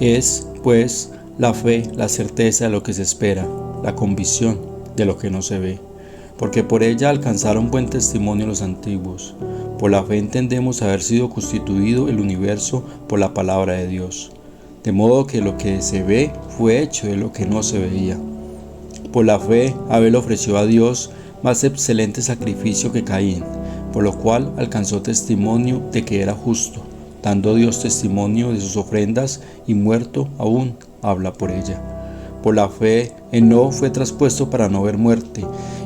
Es, pues, la fe, la certeza de lo que se espera, la convicción de lo que no se ve, porque por ella alcanzaron buen testimonio los antiguos. Por la fe entendemos haber sido constituido el universo por la palabra de Dios, de modo que lo que se ve fue hecho de lo que no se veía. Por la fe Abel ofreció a Dios más excelente sacrificio que Caín, por lo cual alcanzó testimonio de que era justo, dando Dios testimonio de sus ofrendas, y muerto aún habla por ella. Por la fe Enoc fue traspuesto para no ver muerte,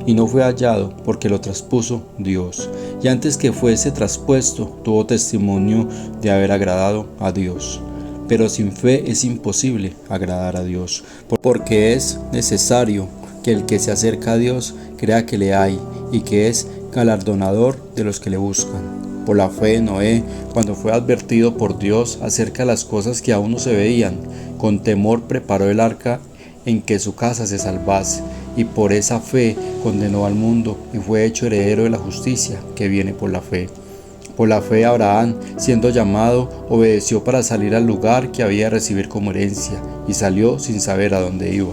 y no fue hallado porque lo traspuso Dios, y antes que fuese traspuesto tuvo testimonio de haber agradado a Dios. Pero sin fe es imposible agradar a Dios, porque es necesario que el que se acerca a Dios crea que le hay y que es galardonador de los que le buscan. Por la fe Noé, cuando fue advertido por Dios acerca de las cosas que aún no se veían, con temor preparó el arca en que su casa se salvase, y por esa fe condenó al mundo y fue hecho heredero de la justicia que viene por la fe. Por la fe Abraham, siendo llamado, obedeció para salir al lugar que había de recibir como herencia, y salió sin saber a dónde iba.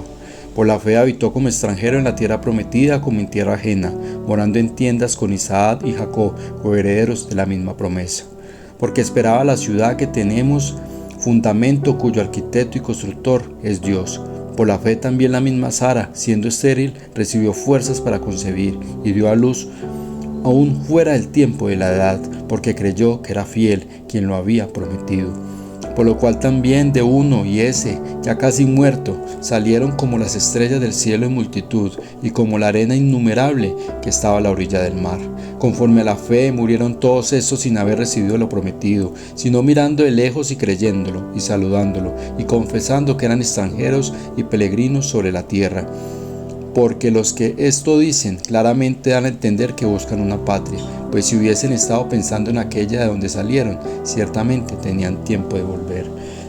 Por la fe habitó como extranjero en la tierra prometida como en tierra ajena, morando en tiendas con Isaac y Jacob, coherederos de la misma promesa. Porque esperaba la ciudad que tenemos, fundamento cuyo arquitecto y constructor es Dios. Por la fe también la misma Sara, siendo estéril, recibió fuerzas para concebir, y dio a luz aún fuera del tiempo de la edad, porque creyó que era fiel quien lo había prometido. Por lo cual también de uno y ese, ya casi muerto, salieron como las estrellas del cielo en multitud, y como la arena innumerable que estaba a la orilla del mar. Conforme a la fe murieron todos estos sin haber recibido lo prometido, sino mirando de lejos y creyéndolo, y saludándolo, y confesando que eran extranjeros y peregrinos sobre la tierra. Porque los que esto dicen claramente dan a entender que buscan una patria, pues si hubiesen estado pensando en aquella de donde salieron, ciertamente tenían tiempo de volver.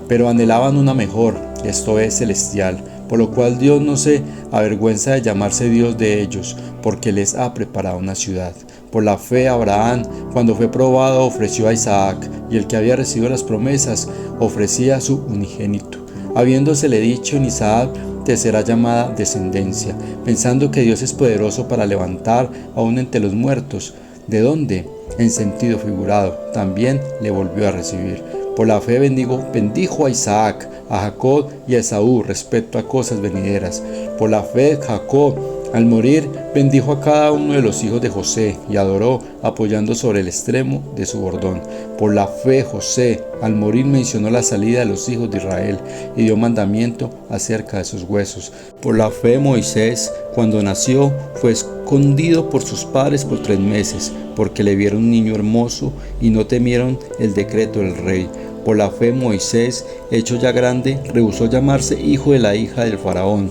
Pero anhelaban una mejor, esto es celestial, por lo cual Dios no se avergüenza de llamarse Dios de ellos, porque les ha preparado una ciudad. Por la fe Abraham, cuando fue probado, ofreció a Isaac, y el que había recibido las promesas ofrecía a su unigénito, habiéndosele dicho en Isaac te será llamada descendencia, pensando que Dios es poderoso para levantar aún entre los muertos, de donde, en sentido figurado, también le volvió a recibir. Por la fe bendijo a Isaac, a Jacob y a Esaú respecto a cosas venideras. Por la fe Jacob, al morir, bendijo a cada uno de los hijos de José y adoró, apoyando sobre el extremo de su bordón. Por la fe José, al morir, mencionó la salida de los hijos de Israel y dio mandamiento acerca de sus huesos. Por la fe Moisés, cuando nació, fue escondido por sus padres por 3 meses, porque le vieron un niño hermoso y no temieron el decreto del rey. Por la fe Moisés, hecho ya grande, rehusó llamarse hijo de la hija del faraón,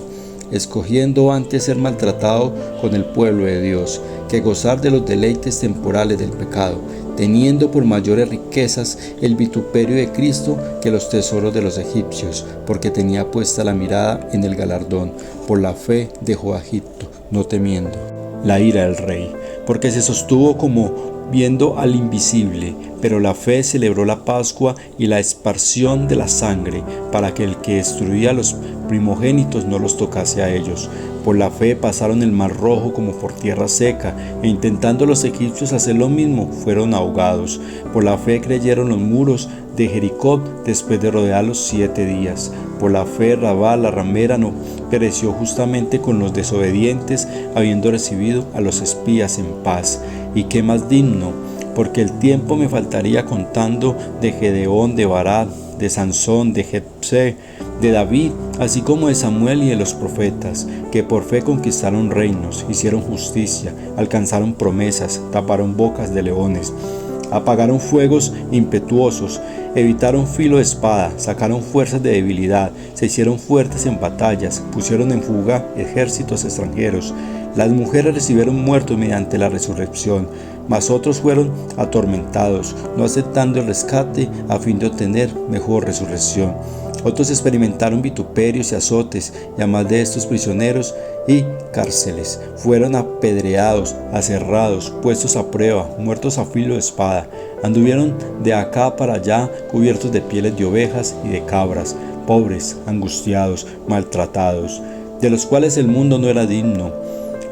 escogiendo antes ser maltratado con el pueblo de Dios, que gozar de los deleites temporales del pecado, teniendo por mayores riquezas el vituperio de Cristo que los tesoros de los egipcios, porque tenía puesta la mirada en el galardón. Por la fe dejó a Egipto, no temiendo la ira del rey, porque se sostuvo como viendo al invisible, pero la fe celebró la Pascua y la esparción de la sangre, para que el que destruía a los primogénitos no los tocase a ellos. Por la fe pasaron el mar rojo como por tierra seca, e intentando los egipcios hacer lo mismo, fueron ahogados. Por la fe creyeron los muros de Jericó después de rodearlos 7 días. Por la fe Rabá la ramera no pereció justamente con los desobedientes, habiendo recibido a los espías en paz. Y qué más digno, porque el tiempo me faltaría contando de Gedeón, de Barak, de Sansón, de Jefté, de David, así como de Samuel y de los profetas, que por fe conquistaron reinos, hicieron justicia, alcanzaron promesas, taparon bocas de leones, apagaron fuegos impetuosos, evitaron filo de espada, sacaron fuerzas de debilidad, se hicieron fuertes en batallas, pusieron en fuga ejércitos extranjeros. Las mujeres recibieron muertos mediante la resurrección, mas otros fueron atormentados, no aceptando el rescate a fin de obtener mejor resurrección. Otros experimentaron vituperios y azotes, y además de estos prisioneros y cárceles. Fueron apedreados, aserrados, puestos a prueba, muertos a filo de espada. Anduvieron de acá para allá cubiertos de pieles de ovejas y de cabras, pobres, angustiados, maltratados, de los cuales el mundo no era digno,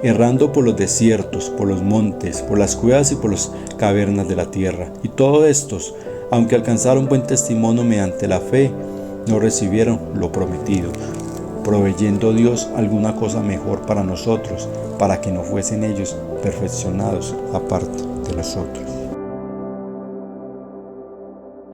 errando por los desiertos, por los montes, por las cuevas y por las cavernas de la tierra. Y todos estos, aunque alcanzaron buen testimonio mediante la fe, no recibieron lo prometido, proveyendo Dios alguna cosa mejor para nosotros, para que no fuesen ellos perfeccionados aparte de nosotros.